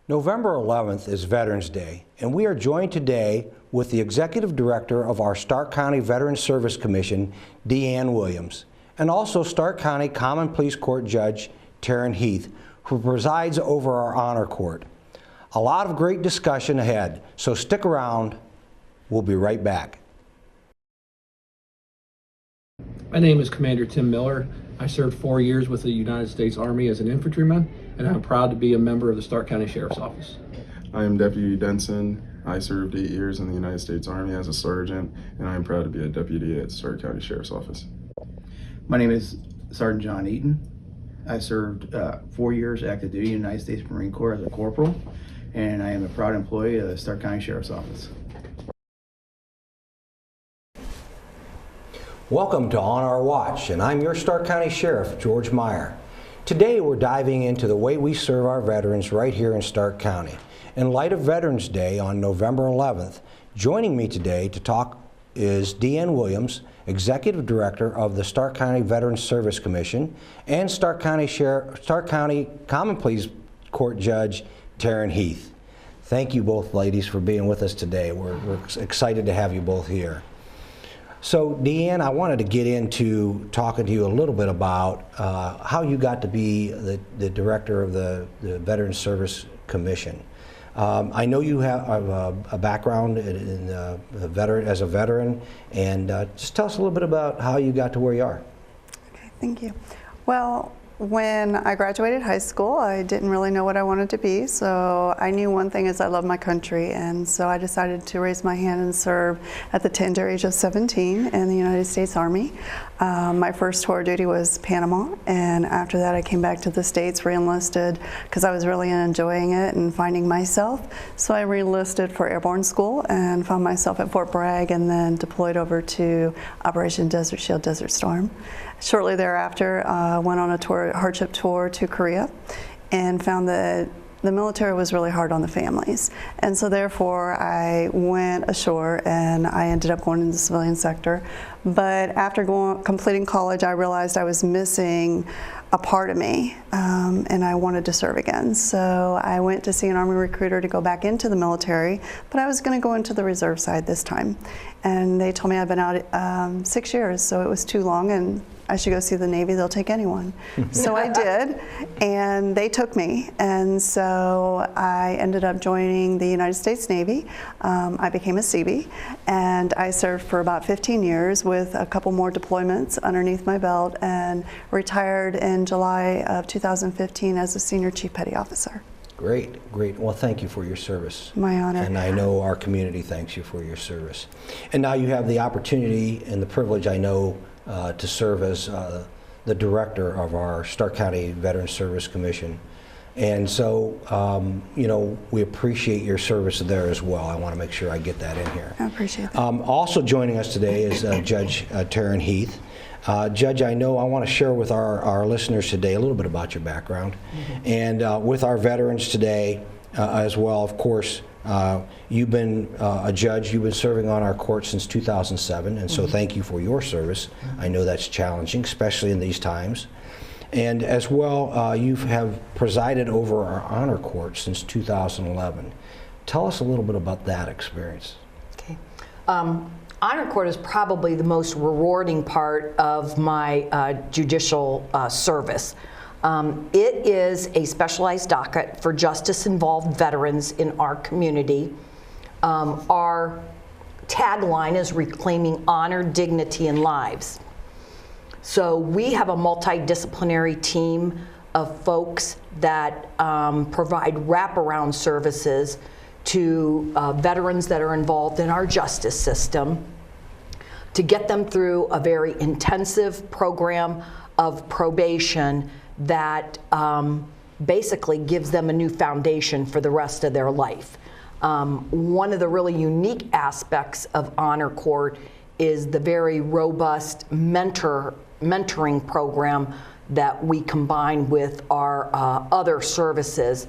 November 11th is Veterans Day, and we are joined today with the Executive Director of our Stark County Veterans Service Commission, Deanne Williams, and also Stark County Common Pleas Court Judge Taryn Heath, who presides over our Honor Court. A lot of great discussion ahead, so stick around. We'll be right back. My name is Commander Tim Miller. I served 4 years with the United States Army as an infantryman, and I'm proud to be a member of the Stark County Sheriff's Office. I am Deputy Denson. I served 8 years in the United States Army as a sergeant, and I am proud to be a deputy at Stark County Sheriff's Office. My name is Sergeant John Eaton. I served 4 years active duty in the United States Marine Corps as a corporal, and I am a proud employee of the Stark County Sheriff's Office. Welcome to On Our Watch, and I'm your Stark County Sheriff, George Meyer. Today we're diving into the way we serve our veterans right here in Stark County. In light of Veterans Day on November 11th, joining me today to talk is Deanne Williams, Executive Director of the Stark County Veterans Service Commission, and Stark County Common Pleas Court Judge Taryn Heath. Thank you both ladies for being with us today. We're excited to have you both here. So Deanne, I wanted to get into talking to you a little bit about how you got to be the director of the Veterans Service Commission. I know you have a background in as a veteran, and just tell us a little bit about how you got to where you are. Okay, thank you. Well, when I graduated high school, I didn't really know what I wanted to be, so I knew one thing is I love my country, and so I decided to raise my hand and serve at the tender age of 17 in the United States Army. My first tour of duty was Panama, and after that I came back to the States, re-enlisted because I was really enjoying it and finding myself. So I re-enlisted for Airborne School and found myself at Fort Bragg, and then deployed over to Operation Desert Shield, Desert Storm. Shortly thereafter, went on a hardship tour to Korea and found that the military was really hard on the families. And so therefore I went ashore and I ended up going into the civilian sector. But after completing college, I realized I was missing a part of me, and I wanted to serve again. So I went to see an Army recruiter to go back into the military, but I was going to go into the reserve side this time. And they told me I'd been out 6 years, so it was too long, and I should go see the Navy, they'll take anyone. So I did, and they took me, and so I ended up joining the United States Navy. I became a Seabee, and I served for about 15 years with a couple more deployments underneath my belt, and retired in July of 2015 as a Senior Chief Petty Officer. Great, great. Well, thank you for your service. My honor. And I know our community thanks you for your service. And now you have the opportunity and the privilege, I know, to serve as the director of our Stark County Veterans Service Commission. And so, you know, we appreciate your service there as well. I want to make sure I get that in here. I appreciate that. Also joining us today is Judge Taryn Heath. Judge, I know I want to share with our listeners today a little bit about your background. And with our veterans today as well, of course, you've been a judge, you've been serving on our court since 2007, and so thank you for your service. I know that's challenging, especially in these times. And as well, you have presided over our honor court since 2011. Tell us a little bit about that experience. Okay. Honor court is probably the most rewarding part of my judicial service. It is a specialized docket for justice-involved veterans in our community. Our tagline is reclaiming honor, dignity, and lives. So we have a multidisciplinary team of folks that provide wraparound services to veterans that are involved in our justice system to get them through a very intensive program of probation that basically gives them a new foundation for the rest of their life. One of the really unique aspects of Honor Court is the very robust mentoring program that we combine with our other services.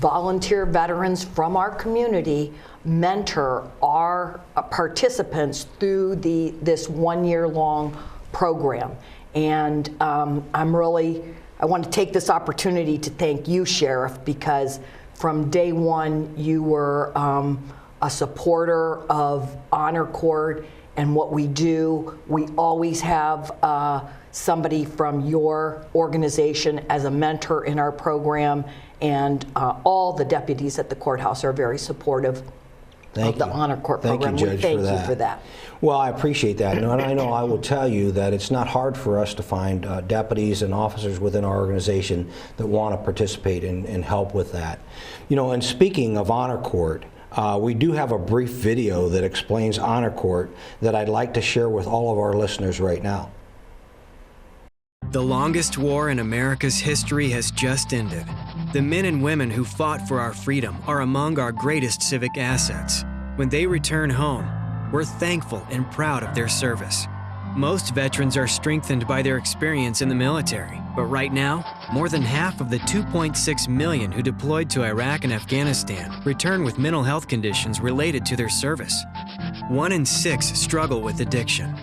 Volunteer veterans from our community mentor our participants through this 1 year long program. And I'm really I want to take this opportunity to thank you, Sheriff, because from day one you were a supporter of Honor Court and what we do. We always have somebody from your organization as a mentor in our program, and all the deputies at the courthouse are very supportive of the Honor Court program. Thank you, Judge, Thank you for that. Well, I appreciate that, and I know I will tell you that it's not hard for us to find deputies and officers within our organization that want to participate and help with that. You know, and speaking of Honor Court, we do have a brief video that explains Honor Court that I'd like to share with all of our listeners right now. The longest war in America's history has just ended. The men and women who fought for our freedom are among our greatest civic assets. When they return home, we're thankful and proud of their service. Most veterans are strengthened by their experience in the military, but right now, more than half of the 2.6 million who deployed to Iraq and Afghanistan return with mental health conditions related to their service. 1 in 6 struggle with addiction,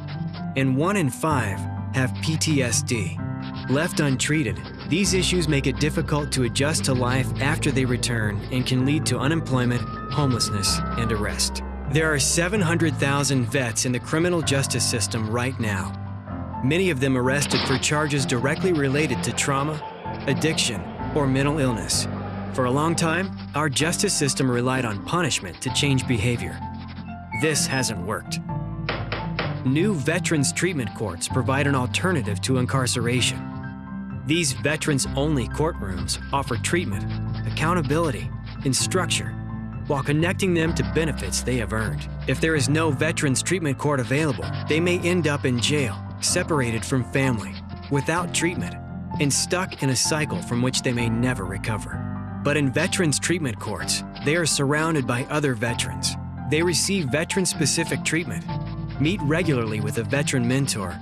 and 1 in 5 have PTSD. Left untreated, these issues make it difficult to adjust to life after they return and can lead to unemployment, homelessness, and arrest. There are 700,000 vets in the criminal justice system right now, many of them arrested for charges directly related to trauma, addiction, or mental illness. For a long time, our justice system relied on punishment to change behavior. This hasn't worked. New Veterans Treatment Courts provide an alternative to incarceration. These veterans-only courtrooms offer treatment, accountability, and structure, while connecting them to benefits they have earned. If there is no Veterans Treatment Court available, they may end up in jail, separated from family, without treatment, and stuck in a cycle from which they may never recover. But in Veterans Treatment Courts, they are surrounded by other veterans. They receive veteran-specific treatment, meet regularly with a veteran mentor,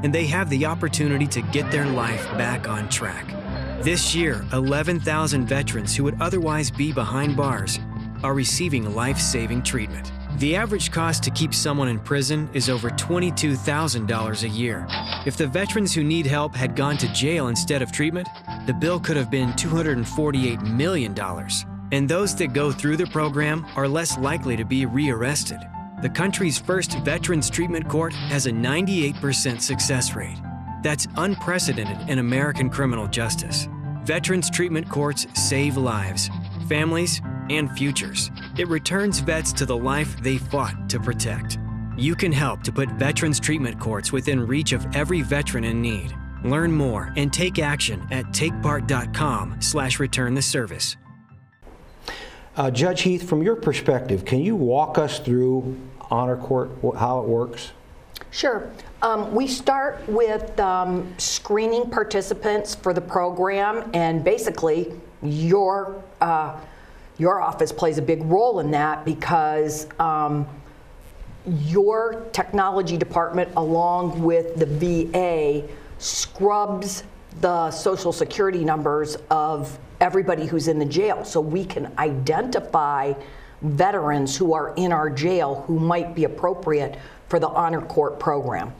and they have the opportunity to get their life back on track. This year, 11,000 veterans who would otherwise be behind bars are receiving life-saving treatment. The average cost to keep someone in prison is over $22,000 a year. If the veterans who need help had gone to jail instead of treatment, the bill could have been $248 million. And those that go through the program are less likely to be rearrested. The country's first Veterans Treatment Court has a 98% success rate. That's unprecedented in American criminal justice. Veterans Treatment Courts save lives, families, and futures. It returns vets to the life they fought to protect. You can help to put Veterans Treatment Courts within reach of every veteran in need. Learn more and take action at takepart.com/returntheservice. Judge Heath, from your perspective, can you walk us through Honor Court, how it works? Sure. We start with screening participants for the program, and basically your office plays a big role in that because your technology department, along with the VA, scrubs the social security numbers of everybody who's in the jail, so we can identify veterans who are in our jail who might be appropriate for the Honor Court program.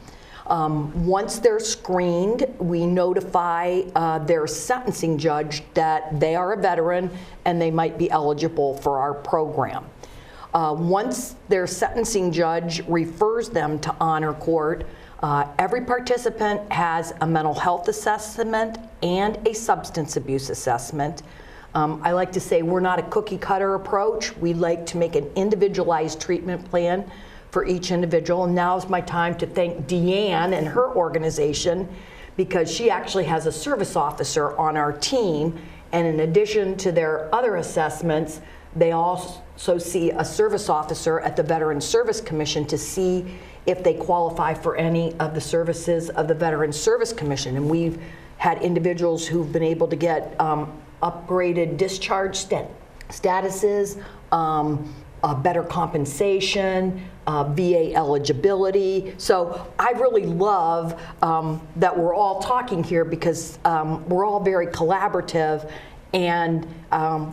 Once they're screened, we notify their sentencing judge that they are a veteran and they might be eligible for our program. Once their sentencing judge refers them to Honor Court, every participant has a mental health assessment and a substance abuse assessment. I like to say we're not a cookie cutter approach. We like to make an individualized treatment plan for each individual. And now's my time to thank Deanne and her organization, because she actually has a service officer on our team. And in addition to their other assessments, they also see a service officer at the Veterans Service Commission to see if they qualify for any of the services of the Veterans Service Commission. And we've had individuals who've been able to get upgraded discharge statuses, better compensation, VA eligibility. So I really love that we're all talking here because we're all very collaborative, and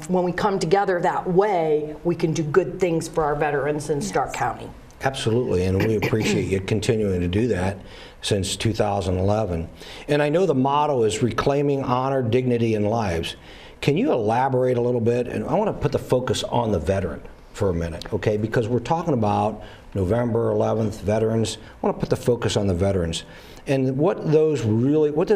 when we come together that way, we can do good things for our veterans in Stark County. Absolutely, and we appreciate you continuing to do that since 2011. And I know the motto is reclaiming honor, dignity, and lives. Can you elaborate a little bit? And I want to put the focus on the veteran for a minute, okay? Because we're talking about November 11th, veterans. I want to put the focus on the veterans. And what does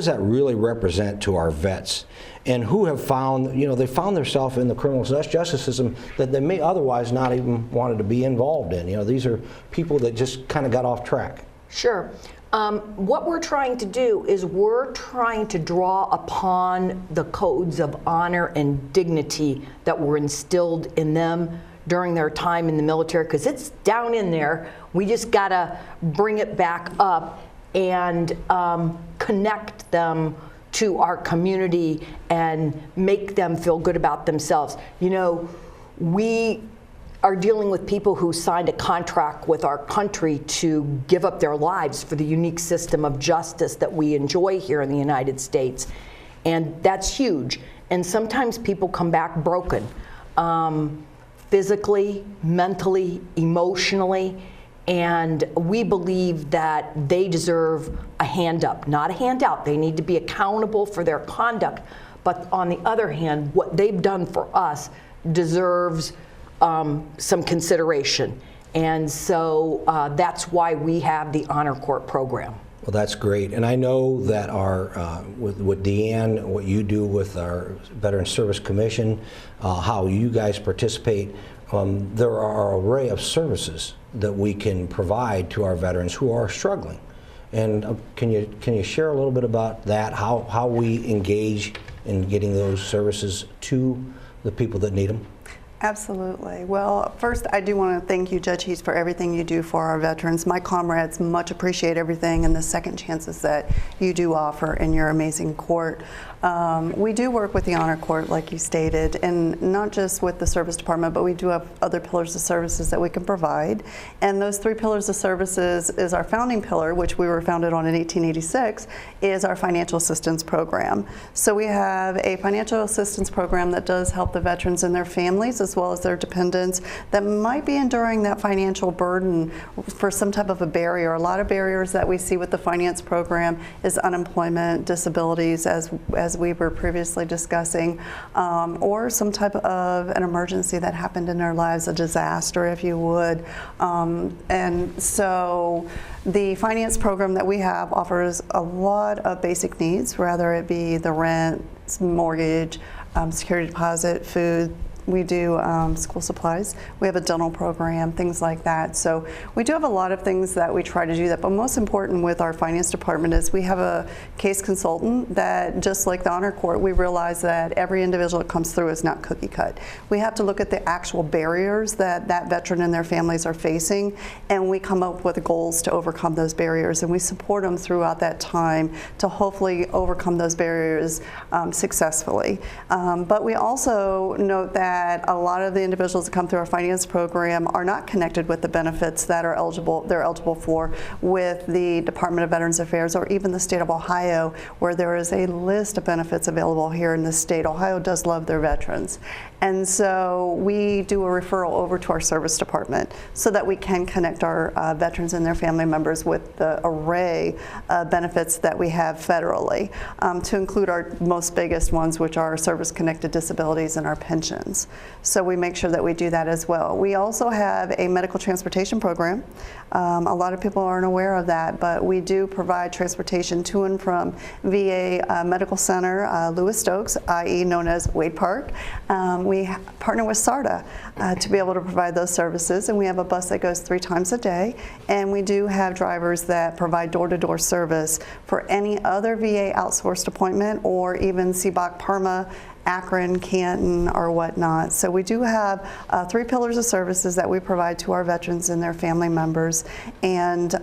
that really represent to our vets? And who have found, they found themselves in the criminal justice system that they may otherwise not even wanted to be involved in. These are people that just kind of got off track. Sure. What we're trying to do is we're trying to draw upon the codes of honor and dignity that were instilled in them during their time in the military, because it's down in there. We just got to bring it back up and connect them to our community and make them feel good about themselves. We are dealing with people who signed a contract with our country to give up their lives for the unique system of justice that we enjoy here in the United States. And that's huge. And sometimes people come back broken, physically, mentally, emotionally. And we believe that they deserve a hand up, not a handout. They need to be accountable for their conduct. But on the other hand, what they've done for us deserves some consideration. And so that's why we have the Honor Court program. Well, that's great. And I know that with Deanne, what you do with our Veteran Service Commission, how you guys participate, there are an array of services that we can provide to our veterans who are struggling. And can you share a little bit about that, how we engage in getting those services to the people that need them? Absolutely. Well, first, I do want to thank you, Judge Heath, for everything you do for our veterans. My comrades much appreciate everything and the second chances that you do offer in your amazing court. We do work with the Honor Court, like you stated, and not just with the Service Department, but we do have other pillars of services that we can provide. And those 3 pillars of services is our founding pillar, which we were founded on in 1886, is our financial assistance program. So we have a financial assistance program that does help the veterans and their families as well as their dependents that might be enduring that financial burden for some type of a barrier. A lot of barriers that we see with the finance program is unemployment, disabilities, as we were previously discussing, or some type of an emergency that happened in their lives, a disaster, if you would. And so the finance program that we have offers a lot of basic needs, whether it be the rent, mortgage, security deposit, food. We do school supplies. We have a dental program, things like that. So we do have a lot of things that we try to do that. But most important with our finance department is we have a case consultant that, just like the Honor Court, we realize that every individual that comes through is not cookie cut. We have to look at the actual barriers that that veteran and their families are facing, and we come up with goals to overcome those barriers, and we support them throughout that time to hopefully overcome those barriers successfully. But we also note that a lot of the individuals that come through our finance program are not connected with the benefits that they're eligible for with the Department of Veterans Affairs or even the state of Ohio, where there is a list of benefits available here in the state. Ohio does love their veterans. And so we do a referral over to our service department so that we can connect our veterans and their family members with the array of benefits that we have federally, to include our most biggest ones, which are service-connected disabilities and our pensions. So we make sure that we do that as well. We also have a medical transportation program. A lot of people aren't aware of that, but we do provide transportation to and from VA Medical Center, Lewis Stokes, i.e. known as Wade Park. We partner with SARTA to be able to provide those services, and we have a bus that goes 3 times a day, and we do have drivers that provide door-to-door service for any other VA outsourced appointment or even CBOC, Parma, Akron, Canton, or whatnot. So we do have 3 pillars of services that we provide to our veterans and their family members, and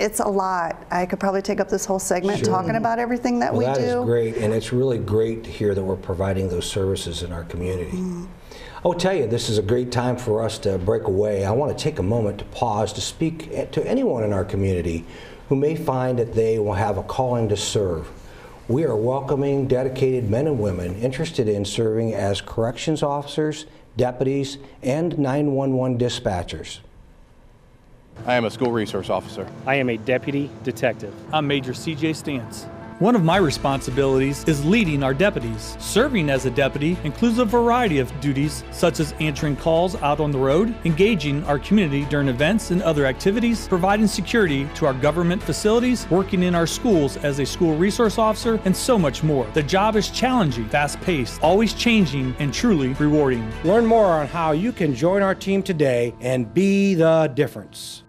it's a lot. I could probably take up this whole segment talking about everything that we do. That is great, and it's really great to hear that we're providing those services in our community. I'll tell you, this is a great time for us to break away. I want to take a moment to pause to speak to anyone in our community who may find that they will have a calling to serve. We are welcoming dedicated men and women interested in serving as corrections officers, deputies, and 911 dispatchers. I am a school resource officer. I am a deputy detective. I'm Major CJ Stantz. One of my responsibilities is leading our deputies. Serving as a deputy includes a variety of duties, such as answering calls out on the road, engaging our community during events and other activities, providing security to our government facilities, working in our schools as a school resource officer, and so much more. The job is challenging, fast-paced, always changing, and truly rewarding. Learn more on how you can join our team today and be the difference.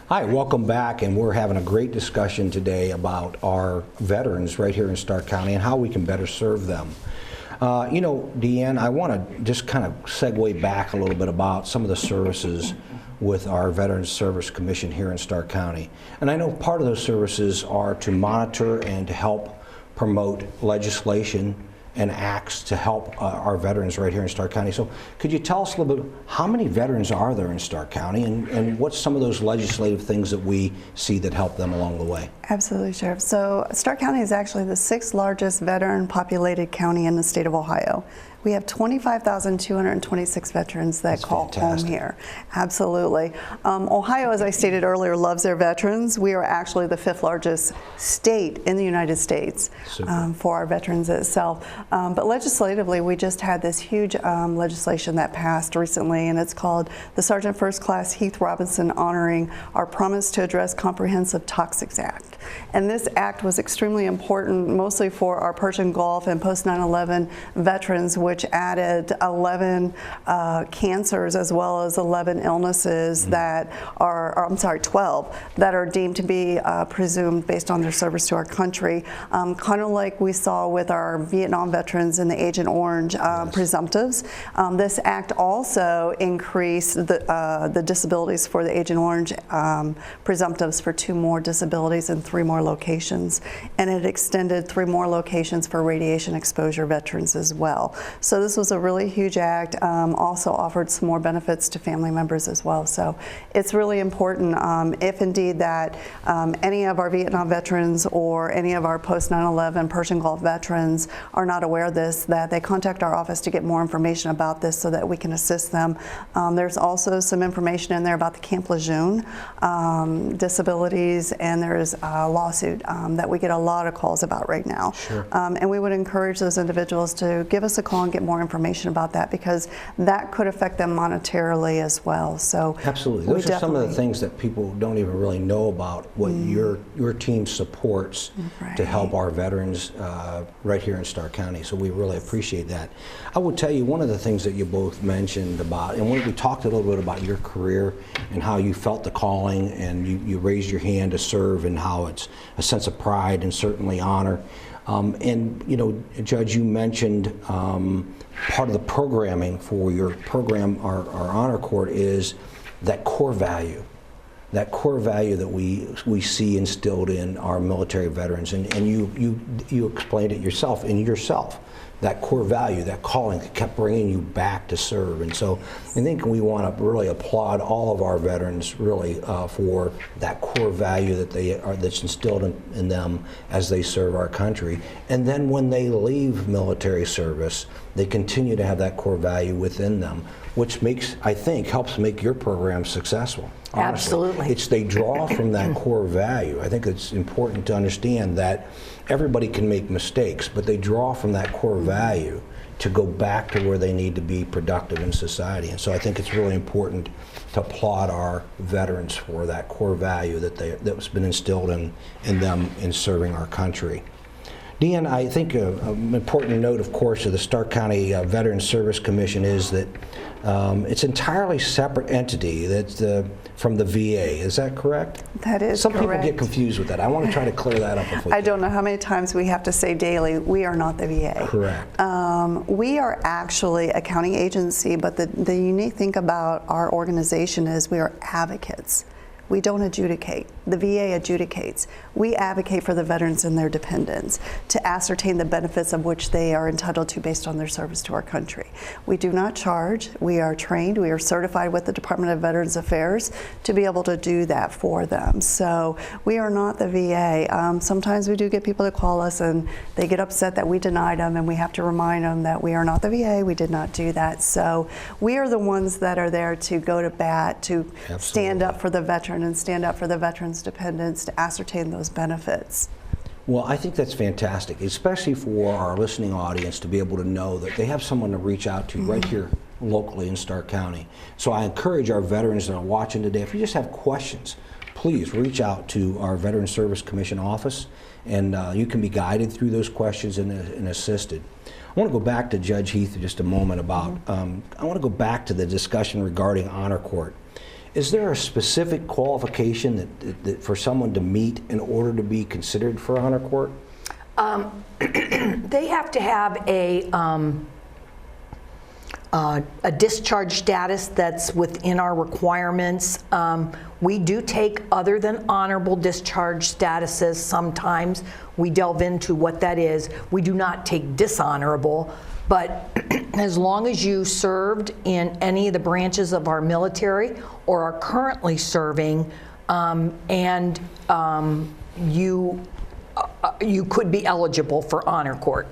Hi, welcome back, and we're having a great discussion today about our veterans right here in Stark County and how we can better serve them. You know, Deanne, I want to just kind of segue back a little bit about some of the services with our Veterans Service Commission here in Stark County. And I know part of those services are to monitor and to help promote legislation and acts to help our veterans right here in Stark County. So could you tell us a little bit, how many veterans are there in Stark County, and what's some of those legislative things that we see that help them along the way? Absolutely, Sheriff. So Stark County is actually the 6th largest veteran populated county in the state of Ohio. We have 25,226 veterans that call home here. Absolutely. Ohio, as I stated earlier, loves their veterans. We are actually the 5th largest state in the United States for our veterans itself. But legislatively, we just had this huge legislation that passed recently, and it's called the Sergeant First Class Heath Robinson Honoring Our Promise to Address Comprehensive Toxics Act. And this act was extremely important, mostly for our Persian Gulf and post 9/11 veterans, which added 11 cancers as well as 11 illnesses that are, or, I'm sorry, 12 that are deemed to be presumed based on their service to our country. Kind of like we saw with our Vietnam veterans and the Agent Orange presumptives. This act also increased the disabilities for the Agent Orange presumptives for 2 more disabilities and 3 more locations, and it extended 3 more locations for radiation exposure veterans as well. So this was a really huge act, also offered some more benefits to family members as well. So it's really important if indeed that any of our Vietnam veterans or any of our post 9/11 Persian Gulf veterans are not aware of this, that they contact our office to get more information about this so that we can assist them. There's also some information in there about the Camp Lejeune disabilities, and there's a lawsuit that we get a lot of calls about right now. Sure. And we would encourage those individuals to give us a call and get more information about that, because that could affect them monetarily as well. So absolutely, those are some of the things that people don't even really know about, what your team supports to help our veterans right here in Stark County. So we really appreciate that. I will tell you, one of the things that you both mentioned about, and when we talked a little bit about your career and how you felt the calling and you raised your hand to serve, and how it's a sense of pride and certainly honor. And you know, Judge, you mentioned part of the programming for your program, our Honor Court, is that core value. That core value that we see instilled in our military veterans, and you explained it yourself, that core value, that calling that kept bringing you back to serve. And so I think we want to really applaud all of our veterans really for that core value that's instilled in them as they serve our country. And then when they leave military service, they continue to have that core value within them, which I think helps make your program successful. Honestly. Absolutely. They draw from that core value. I think it's important to understand that everybody can make mistakes, but they draw from that core value to go back to where they need to be productive in society. And so I think it's really important to applaud our veterans for that core value that's been instilled in them in serving our country. Deanne, I think an important note, of course, of the Stark County Veterans Service Commission is that it's an entirely separate entity that's from the VA. Is that correct? That is correct. Some people get confused with that. I want to try to clear that up if we can. I don't know how many times we have to say daily, we are not the VA. Correct. We are actually a county agency, but the unique thing about our organization is we are advocates. We don't adjudicate. The VA adjudicates. We advocate for the veterans and their dependents to ascertain the benefits of which they are entitled to based on their service to our country. We do not charge. We are trained. We are certified with the Department of Veterans Affairs to be able to do that for them. So we are not the VA. Sometimes we do get people that call us and they get upset that we denied them, and we have to remind them that we are not the VA. We did not do that. So we are the ones that are there to go to bat, to stand up for the veteran and stand up for the veterans' dependents to ascertain those benefits. Well, I think that's fantastic, especially for our listening audience to be able to know that they have someone to reach out to right here locally in Stark County. So I encourage our veterans that are watching today, if you just have questions, please reach out to our Veterans Service Commission office, and you can be guided through those questions and assisted. I want to go back to Judge Heath for just a moment about, I want to go back to the discussion regarding honor court. Is there a specific qualification that for someone to meet in order to be considered for honor court? They have to have a discharge status that's within our requirements. We do take other than honorable discharge statuses sometimes. We delve into what that is. We do not take dishonorable, but as long as you served in any of the branches of our military or are currently serving, and you could be eligible for honor court.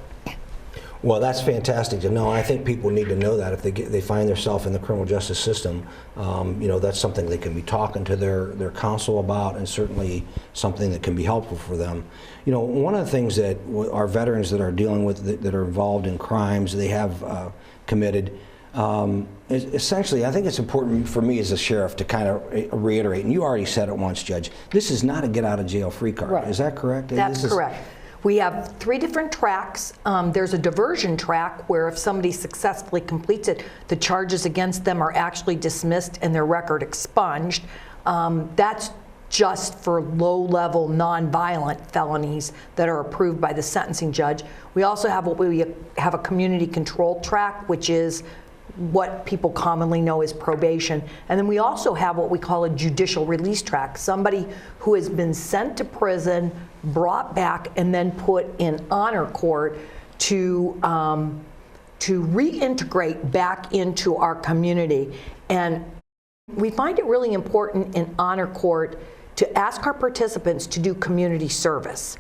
Well, that's fantastic to know. I think people need to know that if they find themselves in the criminal justice system, you know, that's something they can be talking to their counsel about, and certainly something that can be helpful for them. You know, one of the things that our veterans that are dealing with, that are involved in crimes they have committed, is essentially, I think it's important for me as a sheriff to kind of reiterate, and you already said it once, Judge, this is not a get out of jail free card. Right. Is that correct? That's correct. We have 3 different tracks. There's a diversion track where if somebody successfully completes it, the charges against them are actually dismissed and their record expunged. That's just for low-level, non-violent felonies that are approved by the sentencing judge. We also have we have a community control track, which is what people commonly know as probation. And then we also have what we call a judicial release track, somebody who has been sent to prison, brought back, and then put in honor court to reintegrate back into our community. And we find it really important in honor court to ask our participants to do community service.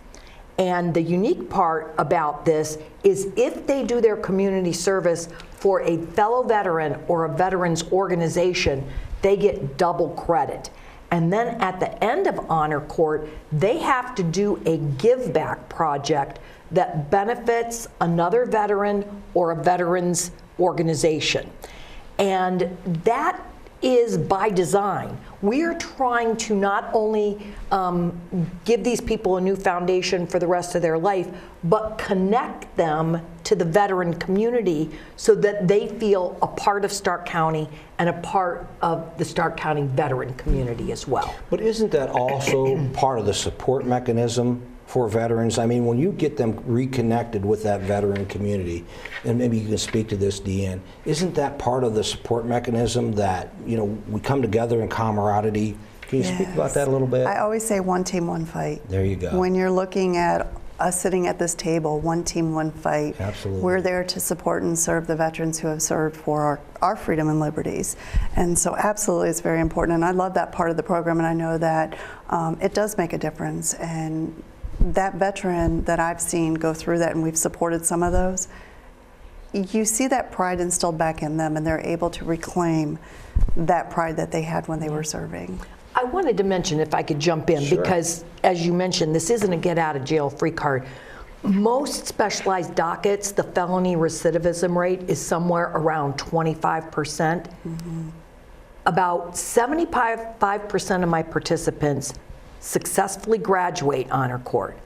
And the unique part about this is if they do their community service for a fellow veteran or a veterans organization, they get double credit. And then at the end of honor court, they have to do a give back project that benefits another veteran or a veterans organization. And that is by design. We are trying to not only give these people a new foundation for the rest of their life, but connect them to the veteran community so that they feel a part of Stark County and a part of the Stark County veteran community as well. But isn't that also part of the support mechanism for veterans? I mean, when you get them reconnected with that veteran community, and maybe you can speak to this, Deanne, isn't that part of the support mechanism that, you know, we come together in camaraderie? Can you speak about that a little bit? I always say one team, one fight. There you go. When you're looking at us sitting at this table, one team, one fight. Absolutely. We're there to support and serve the veterans who have served for our freedom and liberties. And so absolutely it's very important. And I love that part of the program, and I know that it does make a difference. And that veteran that I've seen go through that, and we've supported some of those, you see that pride instilled back in them, and they're able to reclaim that pride that they had when they were serving. I wanted to mention, if I could jump in, Sure. because as you mentioned, this isn't a get out of jail free card. Most specialized dockets, the felony recidivism rate is somewhere around 25%. About 75% of my participants successfully graduate honor court.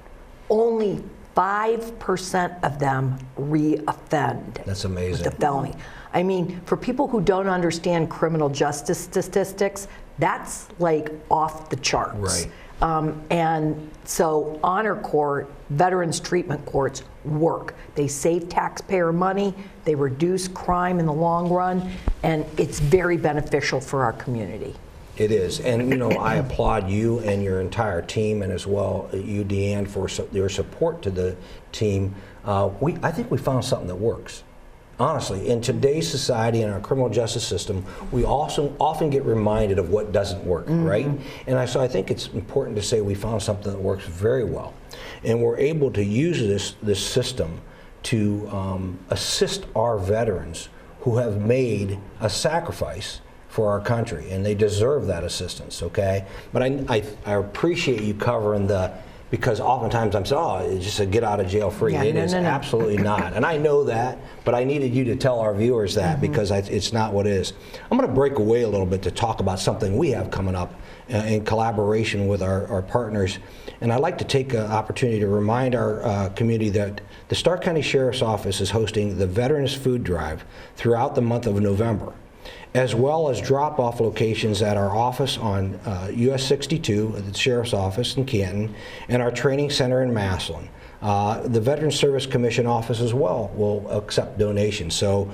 Only 5% of them re-offend. That's amazing. With the felony. I mean, for people who don't understand criminal justice statistics, that's like off the charts. Right. And so honor court, veterans treatment courts work. They save taxpayer money, they reduce crime in the long run, and it's very beneficial for our community. It is, and you know, I applaud you and your entire team, and as well you, Deanne, for your support to the team. I think we found something that works. Honestly, in today's society and our criminal justice system, we also often get reminded of what doesn't work, right? And so I think it's important to say we found something that works very well, and we're able to use this system to assist our veterans who have made a sacrifice for our country, and they deserve that assistance, okay? But I appreciate you covering because oftentimes I'm saying, oh, it's just a get out of jail free. Yeah, It is no. absolutely not. And I know that, but I needed you to tell our viewers that because it's not what it is. I'm going to break away a little bit to talk about something we have coming up in collaboration with our partners. And I'd like to take an opportunity to remind our community that the Stark County Sheriff's Office is hosting the Veterans Food Drive throughout the month of November, as well as drop-off locations at our office on US 62, at the Sheriff's Office in Canton, and our training center in Massillon. The Veterans Service Commission office as well will accept donations. So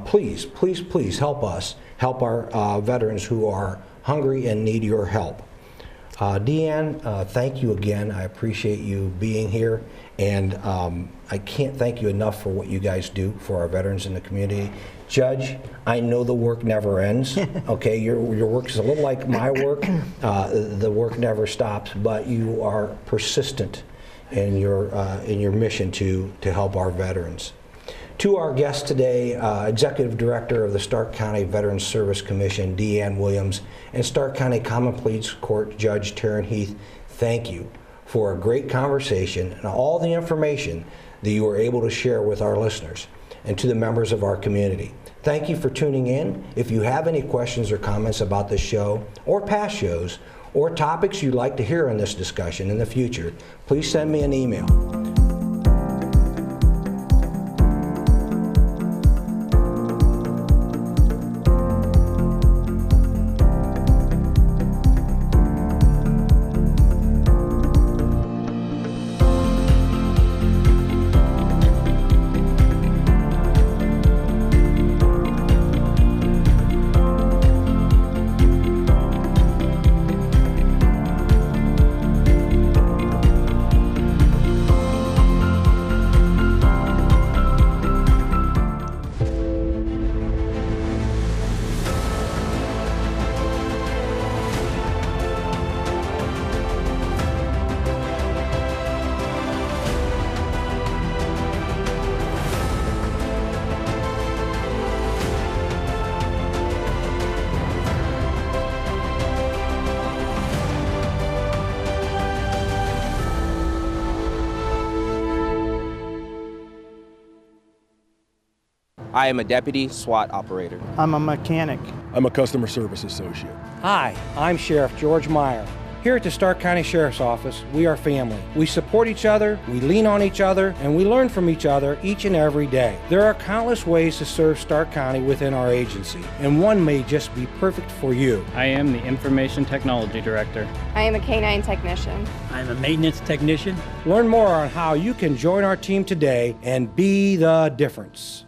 please, please, please help us help our veterans who are hungry and need your help. Deanne, thank you again. I appreciate you being here, and I can't thank you enough for what you guys do for our veterans in the community. Judge, I know the work never ends. Okay, your work is a little like my work. The work never stops, but you are persistent in your mission to help our veterans. To our guest today, Executive Director of the Stark County Veterans Service Commission, Deanne Williams, and Stark County Common Pleas Court Judge Taryn Heath, thank you for a great conversation and all the information that you were able to share with our listeners and to the members of our community. Thank you for tuning in. If you have any questions or comments about this show or past shows or topics you'd like to hear in this discussion in the future, please send me an email. I am a deputy SWAT operator. I'm a mechanic. I'm a customer service associate. Hi, I'm Sheriff George Meyer. Here at the Stark County Sheriff's Office, we are family. We support each other, we lean on each other, and we learn from each other each and every day. There are countless ways to serve Stark County within our agency, and one may just be perfect for you. I am the Information Technology Director. I am a K-9 technician. I'm a maintenance technician. Learn more on how you can join our team today and be the difference.